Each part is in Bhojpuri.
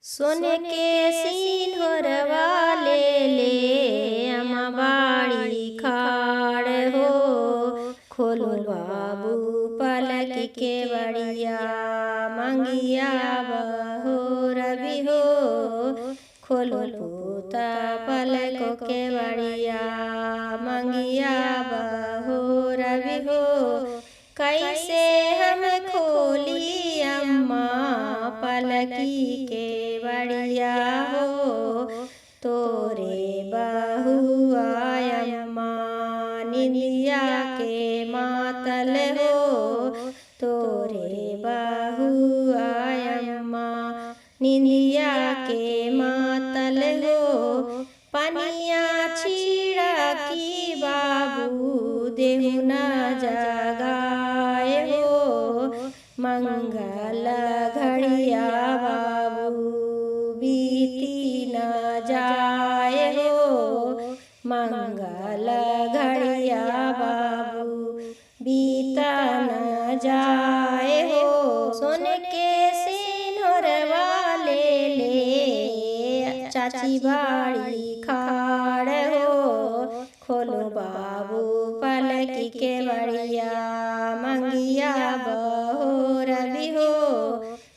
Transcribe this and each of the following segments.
सोने के सिंहरवा ले अमबाड़ी खाड़ हो। खोलो बाबू पलक के बड़िया मंगिया बहो रवि हो। खोलो पूता पलक के बड़िया मंगिया बहो रवि हो। कैसे हम खोली अम्मा पलकी के बड़िया हो। तोरे बहुआ अम्मा निंदिया के मातल हो। तोरे बहुआ अम्मा निंदिया के मातल हो। पनिया छीड़ा की बाबू देहु न जगाए हो। मंगल घड़िया बाबू बीती न जाए हो। मंगल घड़िया बाबू बीता न जाए हो। सोने के सिंहरवा ले चाची बाड़ी खाड़ हो। खोलो बाबू पलक के बड़िया मंगिया बहो रवि हो।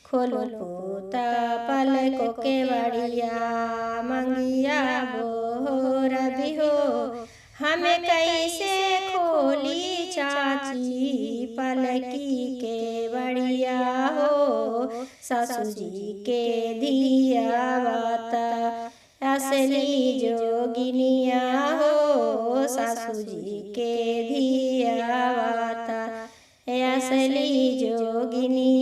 खोलो पोता पलक के बड़िया मंगिया बहो रवि हो। हमें कैसे खोली चाची पलकी के बड़िया हो। सासू जी के दिया बाता असली जोगिनिया हो। सासू जी के दिया बाता असली जोगिनिया।